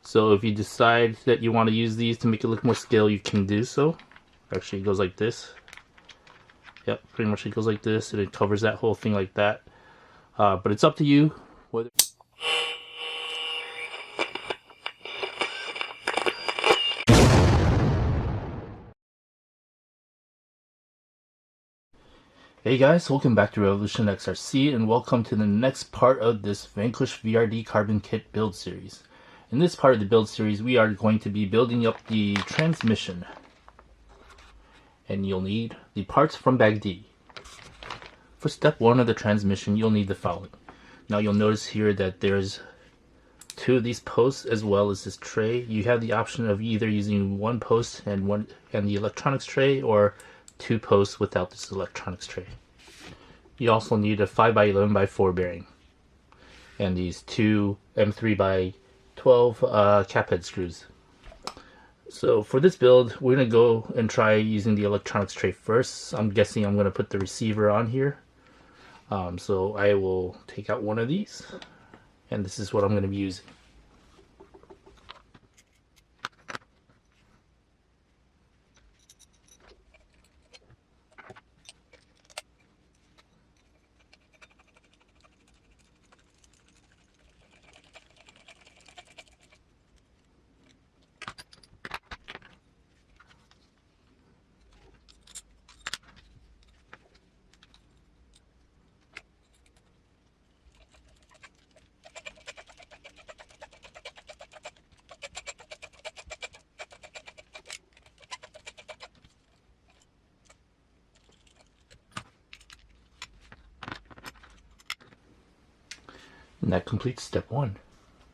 So if you decide that you want to use these to make it look more scale, you can do so. Actually, it goes like this. Yep, pretty much it goes like this, and it covers that whole thing like that. But it's up to you whether. Hey guys, welcome back to Revolution XRC, and welcome to the next part of this Vanquish VRD Carbon Kit build series. In this part of the build series, we are going to be building up the transmission, and you'll need the parts from bag D. For step 1 of the transmission, you'll need the following. Now you'll notice here that there's 2 of these posts as well as this tray. You have the option of either using 1 post and the electronics tray, or 2 posts without this electronics tray. You also need a 5x11x4 bearing and these 2 M3x12 cap head screws. So for this build, we're going to go and try using the electronics tray first. I'm guessing I'm going to put the receiver on here. So I will take out one of these, and this is what I'm going to be using. And that completes step 1.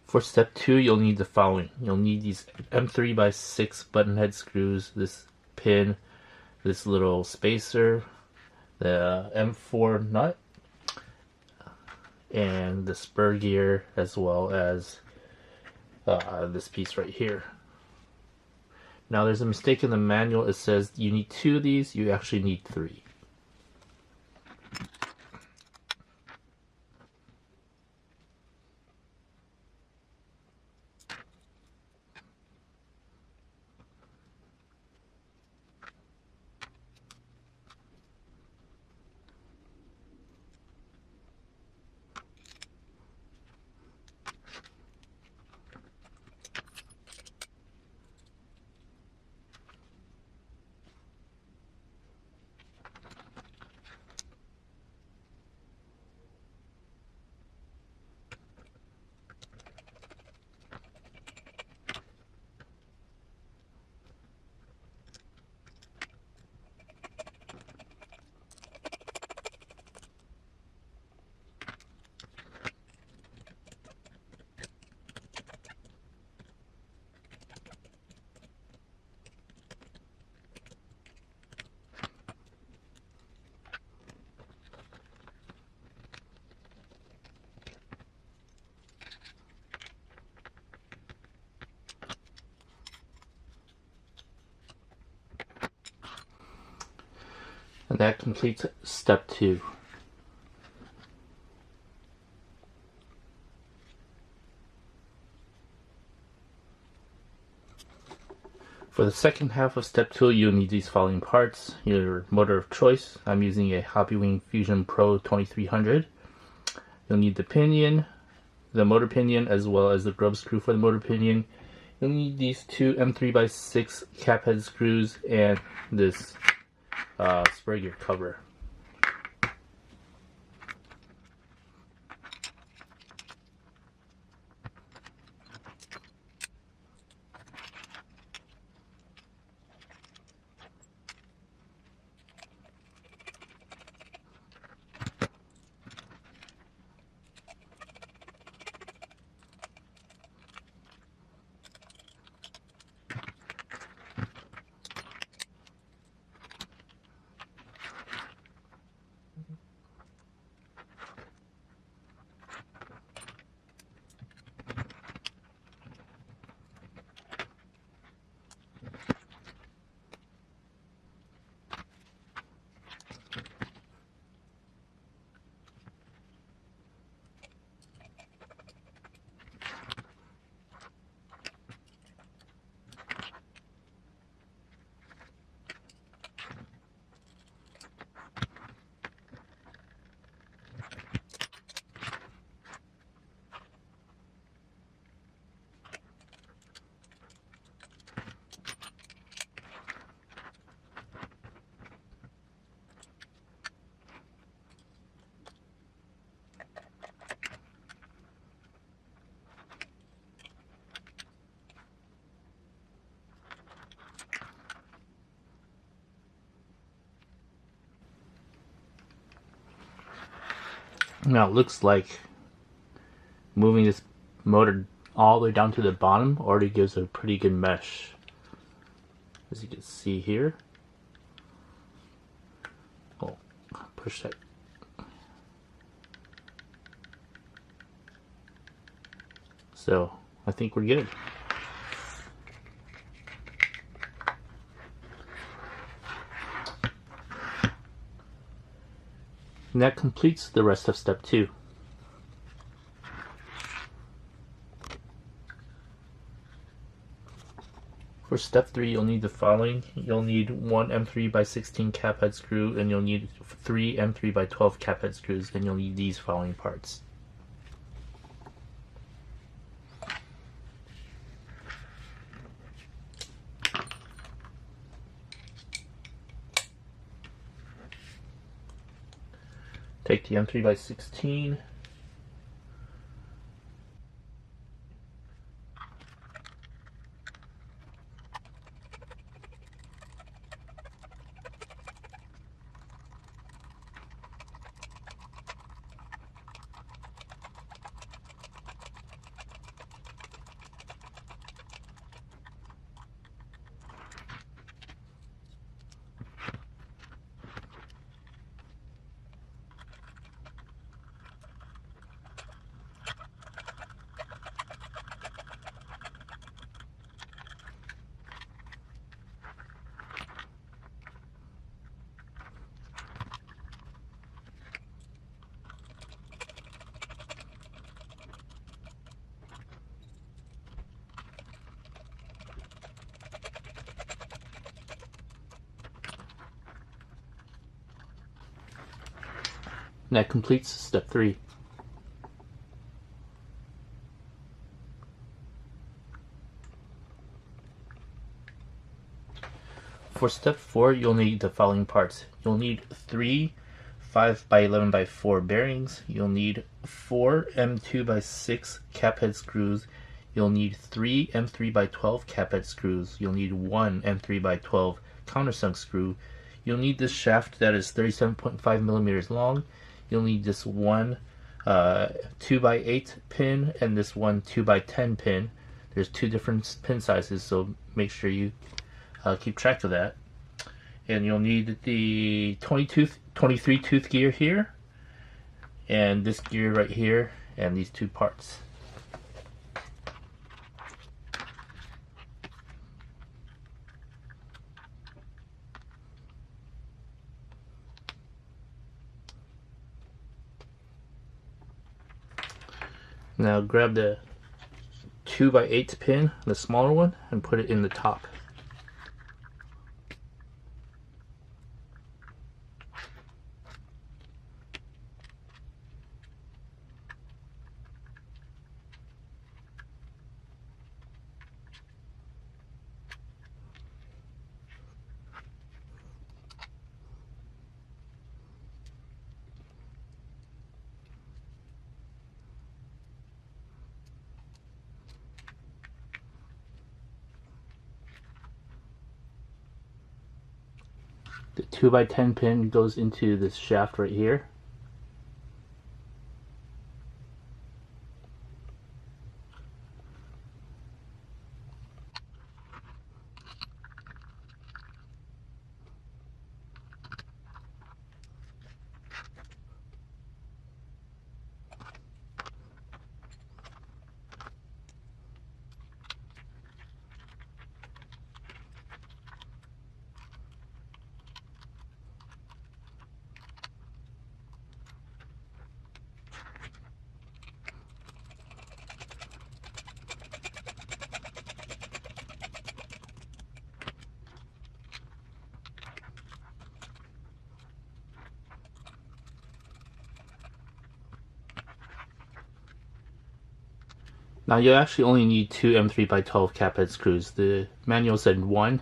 For step 2, you'll need the following. You'll need these M3x6 button head screws, this pin, this little spacer, the M4 nut, and the spur gear, as well as this piece right here. Now there's a mistake in the manual. It says you need 2 of these. You actually need 3. And that completes step 2. For the second half of step 2, you'll need these following parts. Your motor of choice. I'm using a Hobbywing Fusion Pro 2300. You'll need the pinion, the motor pinion, as well as the grub screw for the motor pinion. You'll need these 2 M3x6 cap head screws and this spur gear cover. Now it looks like moving this motor all the way down to the bottom already gives a pretty good mesh, as you can see here. Oh, push that. So I think we're good. And that completes the rest of step 2. For step 3, you'll need the following. You'll need one M3 by 16 cap head screw, and you'll need 3 M3 by 12 cap head screws, and you'll need these following parts. Take the M3 by 16. And that completes step 3. For step 4, you'll need the following parts. You'll need 3 5 by 11 by 4 bearings. You'll need 4 M2 by 6 cap head screws. You'll need 3 M3 by 12 cap head screws. You'll need 1 M3 by 12 countersunk screw. You'll need this shaft that is 37.5 millimeters long. You'll need this one 2 by 8 pin and this one 2 by 10 pin. There's 2 different pin sizes, so make sure you keep track of that. And you'll need the 23 tooth gear here, and this gear right here, and these 2 parts. Now grab the 2 by 8 pin, the smaller one, and put it in the top. The 2 by 10 pin goes into this shaft right here. Now you actually only need 2 M3 by 12 cap head screws. The manual said 1,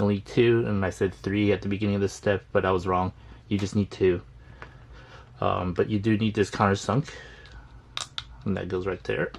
you need 2, and I said 3 at the beginning of this step, but I was wrong. You just need 2. But you do need this countersunk, and that goes right there.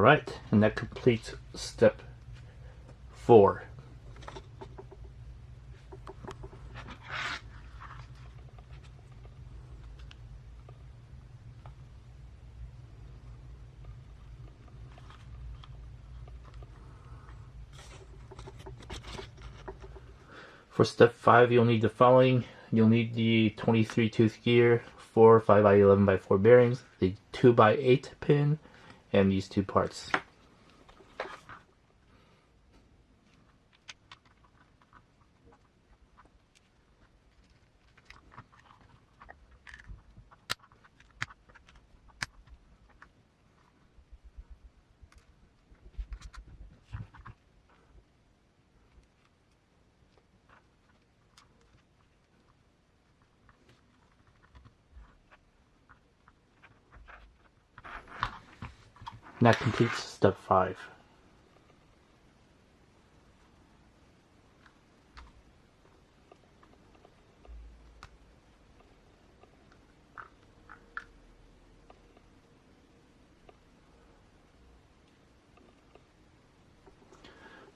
Alright, and that completes step 4. For step 5, you'll need the following. You'll need the 23 tooth gear, 4 5x11x4 bearings, the 2x8 pin, and these 2 parts. And that completes step 5.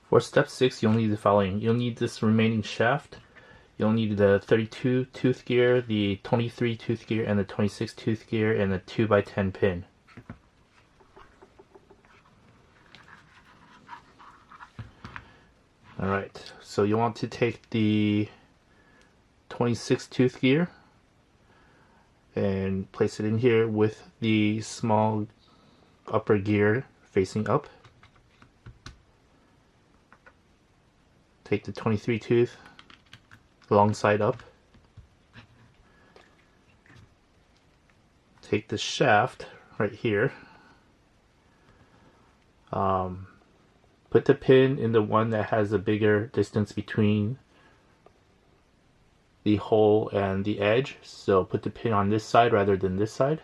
For step 6, you'll need the following. You'll need this remaining shaft. You'll need the 32 tooth gear, the 23 tooth gear, and the 26 tooth gear, and the 2x10 pin. Alright, so you want to take the 26 tooth gear and place it in here with the small upper gear facing up. Take the 23 tooth long side up. Take the shaft right here. Put the pin in the one that has a bigger distance between the hole and the edge. So put the pin on this side rather than this side.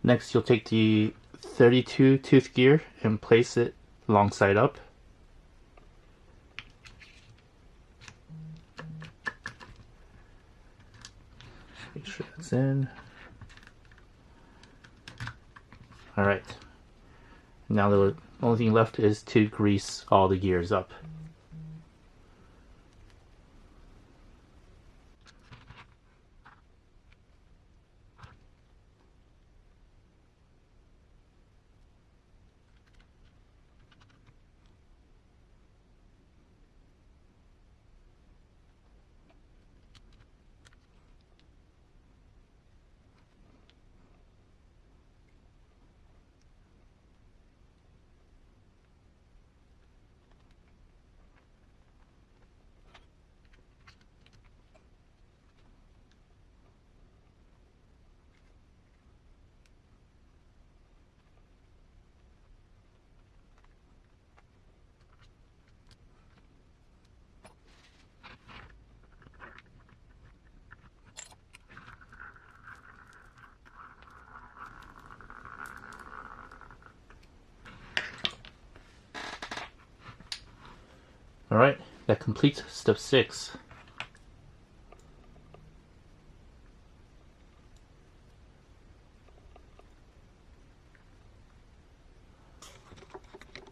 Next, you'll take the 32 tooth gear and place it long side up. Make sure that's in. Alright. Now the only thing left is to grease all the gears up. Alright, that completes step 6.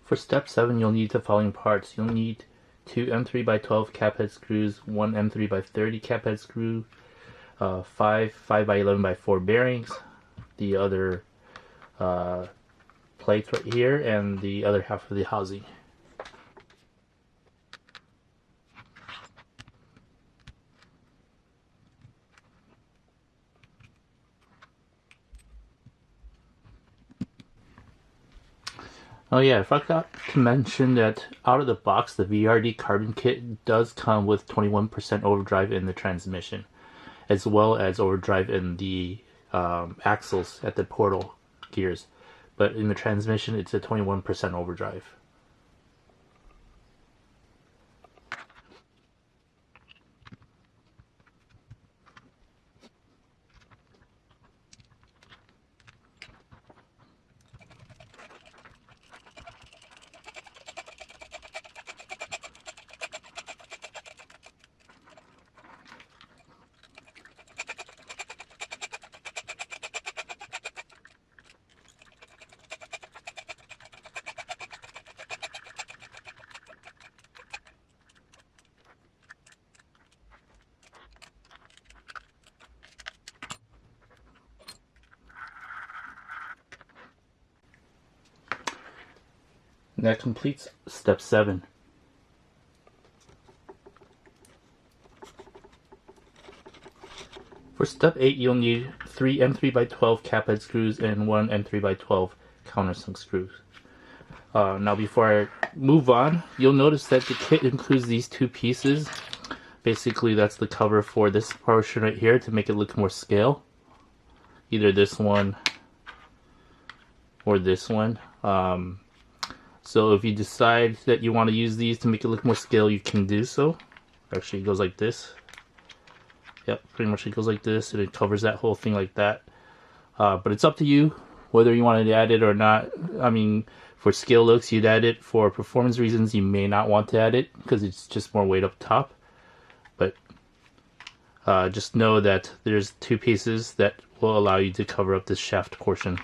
For step 7, you'll need the following parts. You'll need 2 M3x12 cap head screws, 1 M3x30 cap head screw, 5 5x11x4 bearings, the other plates right here, and the other half of the housing. Oh yeah, I forgot to mention that out of the box, the VRD Carbon kit does come with 21% overdrive in the transmission, as well as overdrive in the axles at the portal gears. But in the transmission, it's a 21% overdrive. And that completes step 7. For step 8, you'll need 3 M3x12 cap head screws and 1 M3x12 countersunk screws. Now before I move on, you'll notice that the kit includes these 2 pieces. Basically, that's the cover for this portion right here to make it look more scale. Either this one or this one. So if you decide that you want to use these to make it look more scale, you can do so. Actually, it goes like this. Yep, pretty much it goes like this, and it covers that whole thing like that. But it's up to you whether you want to add it or not. I mean, for scale looks, you'd add it. For performance reasons, you may not want to add it because it's just more weight up top. But just know that there's 2 pieces that will allow you to cover up this shaft portion.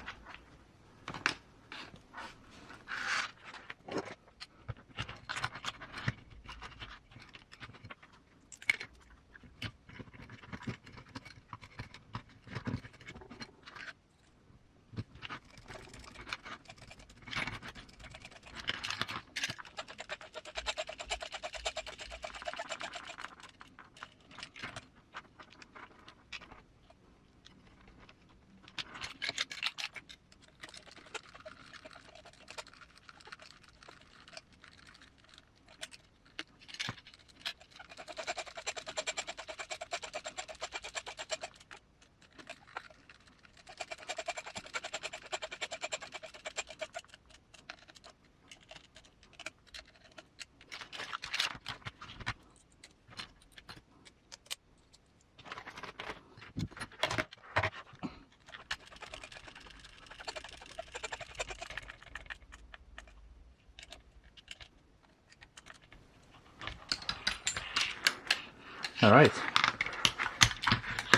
Alright,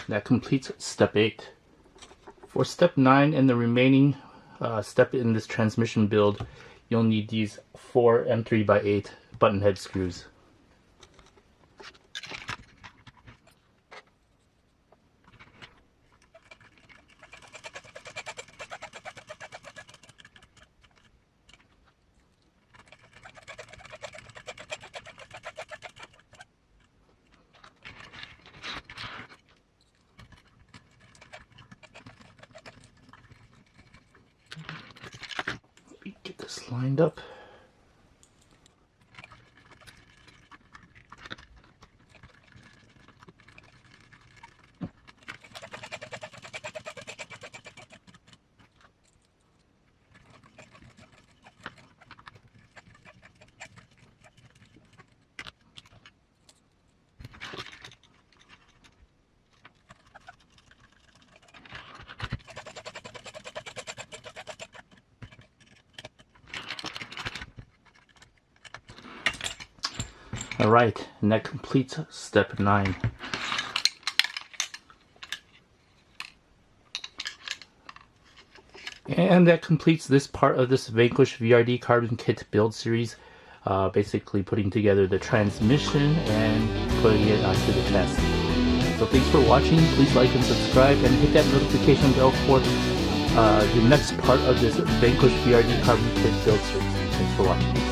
that completes step 8. For step 9 and the remaining step in this transmission build, you'll need these 4 M3x8 button head screws. Get this lined up. Alright, and that completes step 9. And that completes this part of this Vanquish VRD Carbon Kit build series. Basically putting together the transmission and putting it onto the test. So thanks for watching. Please like and subscribe and hit that notification bell for the next part of this Vanquish VRD Carbon Kit build series. Thanks for watching.